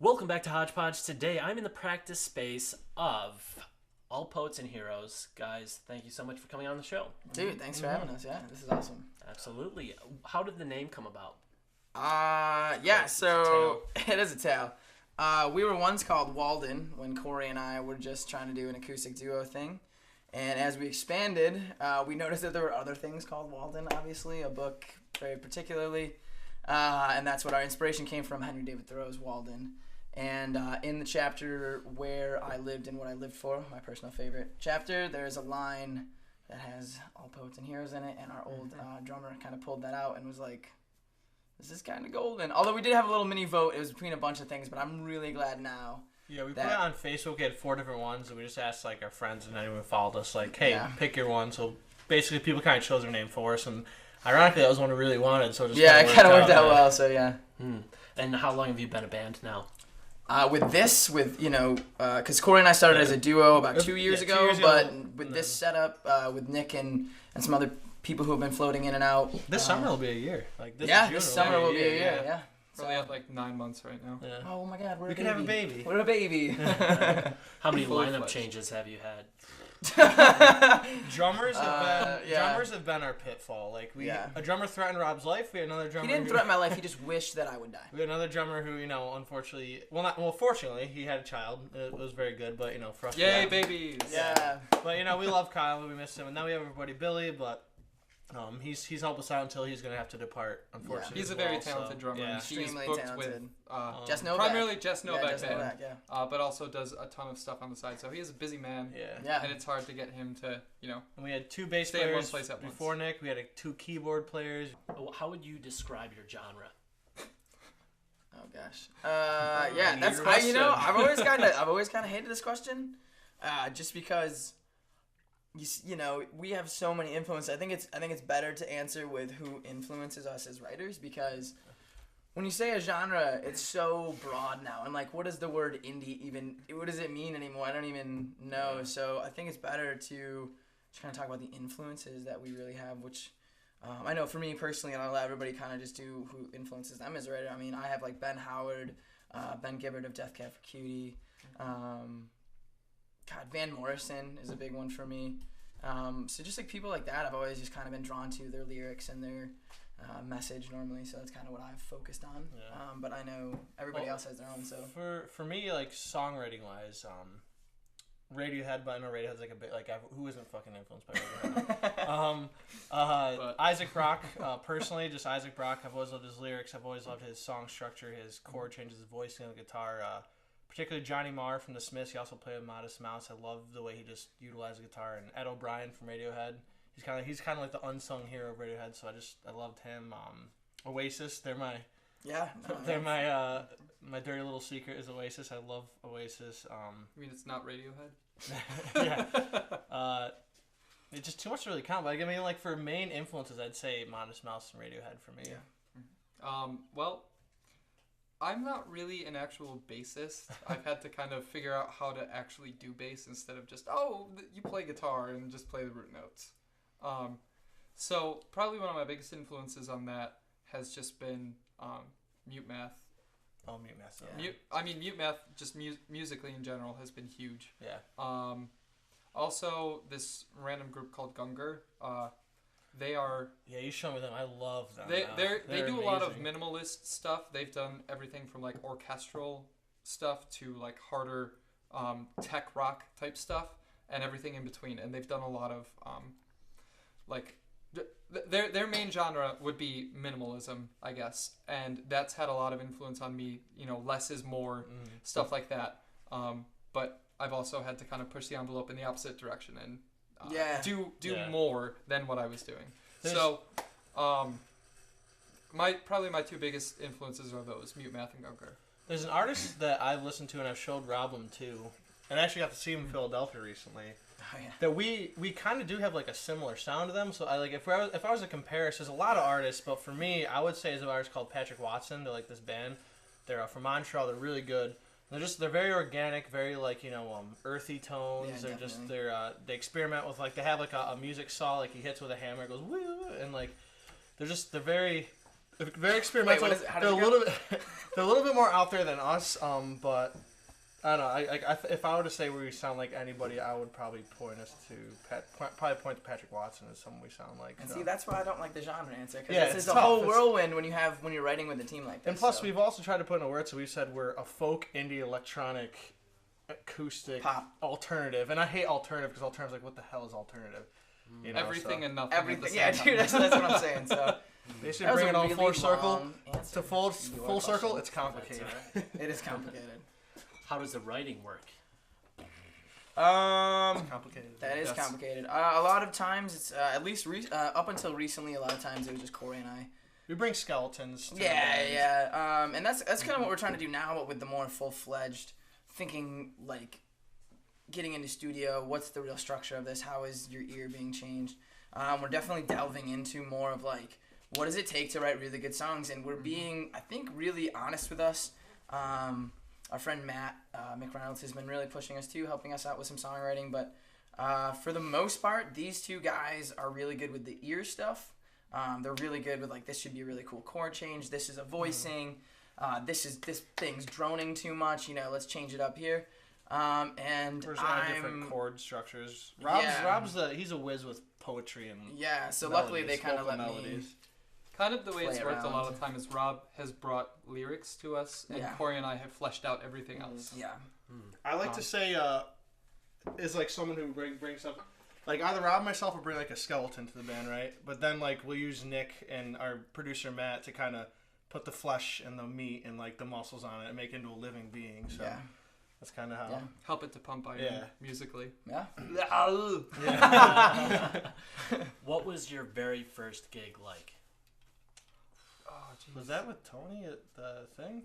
Welcome back to Hodgepodge. Today I'm in the practice space of All Poets and Heroes. Guys, thank you so much for coming on the show. Dude, thanks for having us. Yeah, this is awesome. Absolutely. How did the name come about? So it is a tale. We were once called Walden when Corey and I were just trying to do an acoustic duo thing. And as we expanded, we noticed that there were other things called Walden, obviously, a book very particularly. And that's what our inspiration came from, Henry David Thoreau's Walden. And in the chapter where I lived and what I lived for, my personal favorite chapter, there's a line that has All Poets and Heroes in it, and our old drummer kind of pulled that out and was like, this is kind of golden. Although we did have a little mini vote. It was between a bunch of things, but I'm really glad now. Yeah, we put it on Facebook. We had 4 different ones, and we just asked like our friends and anyone who followed us, like, hey, pick your one. So basically people kind of chose their name for us, and ironically that was one we really wanted, so it just it kind of worked out well, so yeah. And how long have you been a band now? Because Corey and I started as a duo about 2 years ago, but with this setup, with Nick and some other people who have been floating in and out. This summer will be a year. This summer will be a year, yeah. So we have like 9 months right now. Yeah. Oh my God, we can have a baby. We're a baby. How many lineup changes have you had? Drummers have been our pitfall. Like a drummer threatened Rob's life. We had another drummer. He didn't threaten my life. He just wished that I would die. We had another drummer who, unfortunately, fortunately, he had a child. It was very good, but for us, yay babies. Yeah. But we love Kyle. We miss him, and now we have our buddy Billy, but. He's helped us out until he's gonna have to depart. Unfortunately, he's a very talented drummer. Yeah. Extremely talented. Jess Novak. Primarily Jess Novak band, yeah. But also does a ton of stuff on the side. So he is a busy man. Yeah. And it's hard to get him to, And we had 2 bass stay players in one place at once. before Nick. We had 2 keyboard players. How would you describe your genre? Oh gosh. That's I've always kind of hated this question, just because. We have so many influences. I think it's better to answer with who influences us as writers, because when you say a genre, it's so broad now. And what does the word indie what does it mean anymore? I don't even know. So I think it's better to just kind of talk about the influences that we really have, which I know for me personally, and I'll let everybody kind of just do who influences them as a writer. I mean, I have Ben Howard, Ben Gibbard of Death Cab for Cutie. Van Morrison is a big one for me. So just people like that, I've always just kind of been drawn to their lyrics and their message normally. So that's kind of what I've focused on. Yeah. But I know everybody else has their own. So for me, songwriting wise, Radiohead, but I know Radiohead's a bit who isn't fucking influenced by Radiohead? Isaac Brock, personally, just Isaac Brock. I've always loved his lyrics. I've always loved his song structure, his chord changes, his voice on the guitar. Particularly Johnny Marr from The Smiths. He also played with Modest Mouse. I love the way he just utilized the guitar. And Ed O'Brien from Radiohead. He's kind of like the unsung hero of Radiohead. So I loved him. Oasis. They're my my dirty little secret is Oasis. I love Oasis. It's not Radiohead. Yeah. It's just too much to really count. But for main influences, I'd say Modest Mouse and Radiohead for me. Yeah. I'm not really an actual bassist. I've had to kind of figure out how to actually do bass instead of just, you play guitar and just play the root notes. So probably one of my biggest influences on that has just been Mute Math. Oh, Mute Math. Yeah. Mute Math, just musically in general, has been huge. Yeah. Also, this random group called Gunger. They are... Yeah, you show me them. I love them. They do amazing. A lot of minimalist stuff. They've done everything from orchestral stuff to harder tech rock type stuff and everything in between. And they've done a lot of their main genre would be minimalism, I guess. And that's had a lot of influence on me. Less is more, stuff like that. But I've also had to kind of push the envelope in the opposite direction and do more than what I was doing. So, my 2 biggest influences are those, Mute Math and Gunger. There's an artist that I've listened to and I've showed Rob them too, and I actually got to see him in Philadelphia recently. Oh, yeah. That we kind of do have a similar sound to them. So if I was to compare, there's a lot of artists, but for me, I would say there's an artist called Patrick Watson. They're this band. They're from Montreal. They're really good. They're very organic, very earthy tones. Yeah, they experiment with they have a music saw he hits with a hammer, it goes woo, and they're very very experimental. Wait, how they're does a it go? little bit, they're a little bit more out there than us. But I don't know. If I were to say we sound like anybody, I would probably point us to Patrick Watson as someone we sound like. And so. see, that's why I don't like the genre answer. Because Yeah, it's it's a tough. whole It's- whirlwind when you're writing with a team like this. And plus, so. we've also tried to put in a word, so we've said we're a folk, indie, electronic, acoustic, Pop. alternative. And I hate alternative because alternative's like, what the hell is alternative? You know, Everything so. and nothing. at the Everything. same Yeah, time. dude, that's what I'm saying. So Basically, that was bring a it all really full circle long answer to full to your circle. question. It's complicated. It is complicated. How does the writing work? Complicated. That is Yes. complicated. A lot of times, it's at least up until recently, a lot of times it was just Corey and I. We bring skeletons. To the Yeah, band. yeah. And that's kind of what we're trying to do now, but with the more full-fledged thinking, like getting into studio. What's the real structure of this? How is your ear being changed? We're definitely delving into more of like, what does it take to write really good songs? And we're being, I think, really honest with us. Our friend Matt McReynolds has been really pushing us too, helping us out with some songwriting. But for the most part, these two guys are really good with the ear stuff. They're really good with like, this should be a really cool chord change. This is a voicing. This thing's droning too much. You know, let's change it up here. And There's different chord structures. Rob's he's a whiz with poetry and yeah. So melodies, luckily they kind of let melodies. me. Kind of the way it's Play worked a lot around. of time is Rob has brought lyrics to us, and Yeah. Corey and I have fleshed out everything else. Yeah. I like to say is like someone who brings up like either Rob or myself will bring like a skeleton to the band, right? But then like we'll use Nick and our producer Matt to kind of put the flesh and the meat and like the muscles on it and make it into a living being. So Yeah. that's kind of how. Yeah. Help it to pump iron Yeah. musically. Yeah. What was your very first gig like? Was that with Tony at the thing?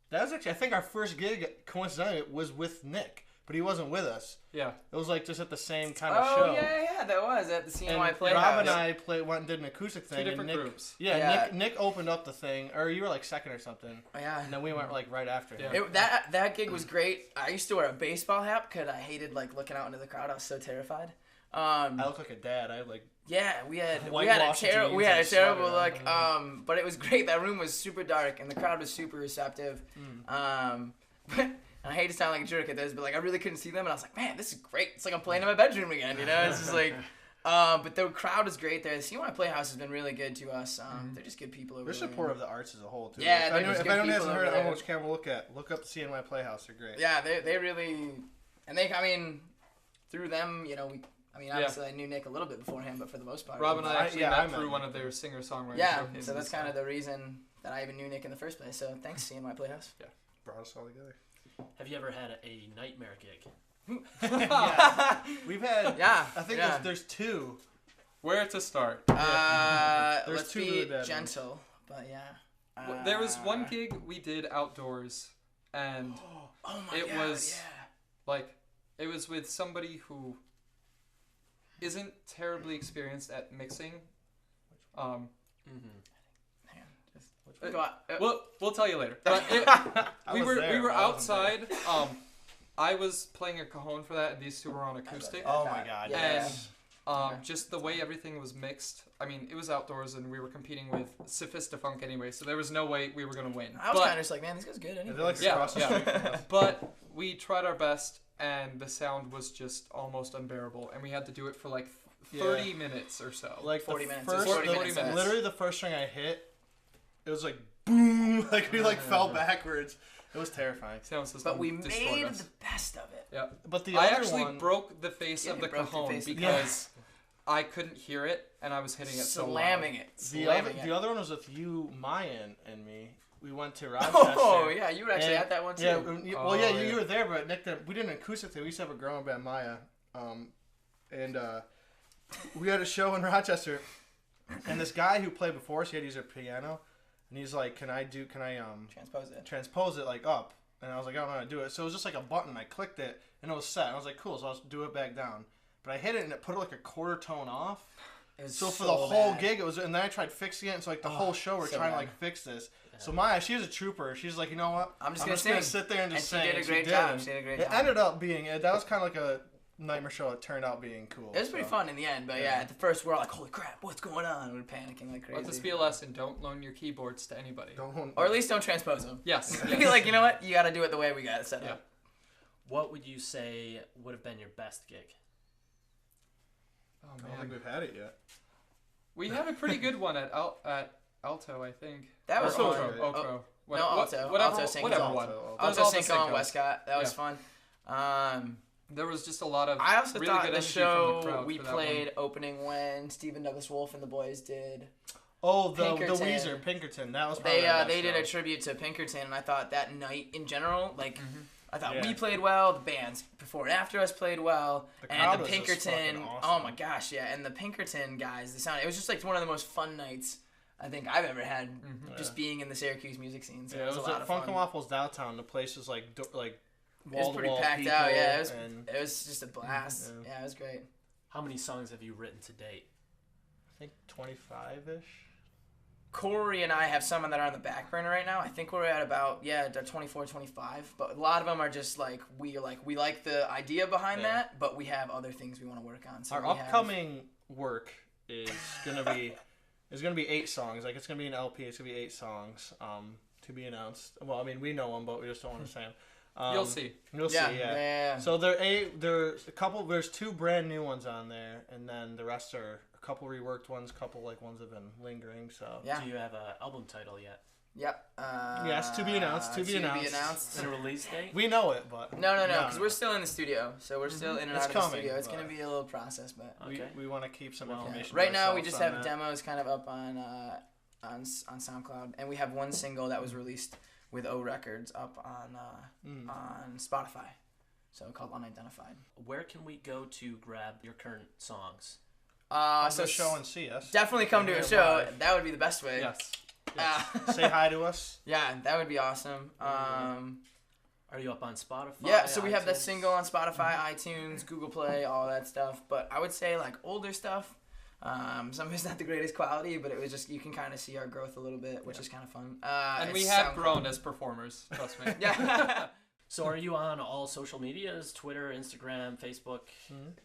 That was actually I think our first gig coincidentally was with Nick, but he wasn't with us. Yeah. It was like just at the same kind of Oh show. yeah, that was at the CNY And Playhouse. Rob and I went and did an acoustic thing. Two different and Nick, groups. Yeah, Yeah. Nick opened up the thing, or you were like second or something, Yeah. and then we went like right after him. Yeah. That gig was great. I used to wear a baseball hat because I hated like looking out into the crowd. I was so terrified. I look like a dad. I like Yeah, we had a Whitewashed terrible jeans and a terrible sweater look. on. But it was great. That room was super dark and the crowd was super receptive. And I hate to sound like a jerk at this, but like I really couldn't see them, and I was like, man, this is great. It's like I'm playing in my bedroom again. You know, it's just like. But the crowd is great there. The CNY Playhouse has been really good to us. They're just good people over they're there. supportive of the arts as a whole too. Yeah, if they're anyone, just if good anyone hasn't people heard over it, there. which camera look up the CNY Playhouse. They're great. Yeah, they really, and I mean, through them, you know, obviously I knew Nick a little bit beforehand, but for the most part. Rob and I actually I met met through Nick. one of their singer-songwriter Yeah, showcases. so that's kind of the reason that I even knew Nick in the first place. So thanks, CNY Playhouse. Brought us all together. Have you ever had a nightmare gig? Yeah. We've had. Yeah, I think yeah. there's two. Where to start? There's Let's two be really bad gentle, but yeah. There was one gig we did outdoors, and Oh my it god, was- like it was with somebody who isn't terribly experienced at mixing. yeah. Go on. We'll tell you later. But we were outside. I was playing a cajon for that, and these two were on acoustic. Oh my god. Yeah. And just the way everything was mixed. I mean, it was outdoors, and we were competing with Sophistafunk anyway, so there was no way we were gonna win. I was But- kind of just like, man, this guy's good anyway. They're like Yeah, across the yeah. street from us. But we tried our best, and the sound was just almost unbearable, and we had to do it for like 30 minutes or so. Like 40 the minutes. First, 40 the- minutes. Literally the first string I hit, it was like boom, like we like fell backwards. It was terrifying. Sound system But we destroyed made us. the best of it. Yeah. But the I other actually one, broke the face Yeah, of you the broke the cajon face of the because I couldn't hear it, and I was hitting it so loud. Slamming it. the other one was with you, Mayan, and me. We went to Rochester. Oh yeah, you were actually And- at that one too. Yeah, Oh, you were there, but Nick, we did an acoustic thing. We used to have a growing band, Maya, and we had a show in Rochester, and this guy who played before us, he had to use a piano, and he's like, can I Transpose it. transpose it like up? And I was like, I don't know how to do it. So it was just like a button. I clicked it, and it was set. And I was like, cool. So I'll do it back down. But I hit it, and it put it like a quarter tone off. It was So for the whole bad. gig, it was, and then I tried fixing it. And so like the whole show, we're so trying to bad. like fix this. So Maya, she was a trooper. She's like, you know what? I'm just gonna gonna sing. sit there and just And sing. she did a And great did, job. and She did a great it job. ended up being that was kind of like Nightmare Show that turned out being cool. It was pretty fun in the end, but yeah, at the first we're all like, holy crap, what's going on? We're panicking like crazy. Let this be a lesson. Don't loan your keyboards to anybody. Or at least don't transpose them. Yes. Be like, you know what? You got to do it the way we got it set up. What would you say would have been your best gig? Oh I don't man, think we've had it yet. we had a pretty good one at Alto, I think. That was Or fun. Okro. No, Alto. Whatever, Alto Cinco. whatever Alto. one. Alto All the Cinco and Cincos. Westcott. That was fun. There was just a lot of I also really thought good the energy show from the crowd we for that one. played opening when Stephen Douglas Wolfe and the boys did. Oh, the Pinkerton. Weezer, Pinkerton. That was probably They did a tribute to Pinkerton, and I thought that night in general, like, I thought we Yeah. played well, the bands before and after us played well, The crowd and the was just Pinkerton, fucking oh awesome. my gosh, yeah, and the Pinkerton guys, it was just like one of the most fun nights I think I've ever had, just being in the Syracuse music scene. So Yeah, it was a lot at of Funk fun. and Waffles downtown. The place was like wall It was to pretty wall packed people. out, yeah. And It was just a blast. Yeah. Yeah, it was great. How many songs have you written to date? I think 25-ish. Corey and I have some that are on the back burner right now. I think we're at about 24, 25. But a lot of them are just like we like the idea behind that, but we have other things we want to work on. So Our we have- upcoming work is gonna be 8 songs. Like it's gonna be an LP. It's gonna be 8 songs. To be announced. Well, I mean we know them, but we just don't want to say them. You'll see. You'll see. Yeah. So there's 2 brand new ones on there, and then the rest are a couple reworked ones, couple like ones that have been lingering. So Yeah. Do you have an album title yet? Yep. Yes, to be announced. To be announced. Is it a release date? We know it, but No, because we're still in the studio, so we're still in and It's out of the coming, studio. It's but- gonna be a little process, but Okay. we want to keep some information. right to now we ourselves just on have that. demos kind of up on SoundCloud, and we have one single that was released with O Records up on Spotify, so called Unidentified. Where can we go to grab your current songs? Come So to a show and see us. definitely come to a We're show. live. That would be the best way. Yes. Say hi to us. Yeah, that would be awesome. Are you up on Spotify? Yeah, so we have that iTunes? single on Spotify, iTunes, Google Play, all that stuff. But I would say like older stuff. Some of it's not the greatest quality, but it was just you can kind of see our growth a little bit, which is kind of fun. And we it's have SoundCloud. grown as performers. Trust me. Yeah, So are you on all social medias? Twitter, Instagram, Facebook?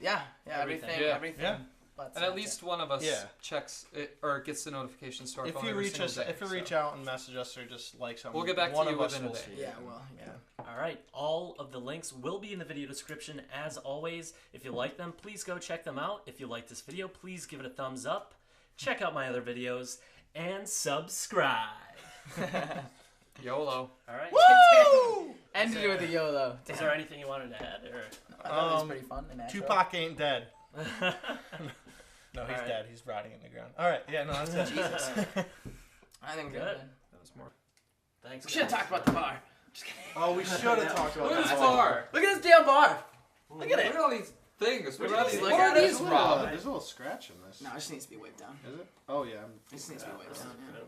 yeah, Everything. everything, Yeah. everything. Yeah. But And at least one of us Yeah. checks it or gets the notifications to our If phone you every reach single us, day, if you reach so. out and message us or just like something, We'll get back to one you of us within a will day. see Yeah, it. well, yeah. All right. All of the links will be in the video description as always. If you like them, please go check them out. If you like this video, please give it a thumbs up. Check out my other videos and subscribe. YOLO. All right. Woo! Ended it with a YOLO. Is there anything you wanted to add? Or? I thought it was pretty fun and natural. Tupac ain't dead. No, he's Alright. dead. He's rotting in the ground. All right. Yeah, no, that's it. Jesus. I think we're Good. good. That was more. Thanks. We should have talked about the bar. Oh, we should have talked about Look at that. this bar. Look at this damn bar. Look at Look it. at all these things. What are these? Look What at are it. these, Rob? There's a little scratch in this. No, it just needs to be wiped down. Is it? Oh, yeah. It just needs to be wiped down. Yeah.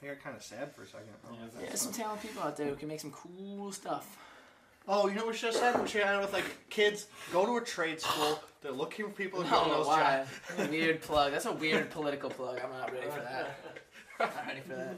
I got kind of sad for a second. Yeah, there's some talented people out there who can make some cool stuff. Oh, you know what we should have said? We should have with like kids go to a trade school. They're looking for people to I go don't to know those why. jobs. Weird plug. That's a weird political plug. I'm not ready for that. I'm not ready for that.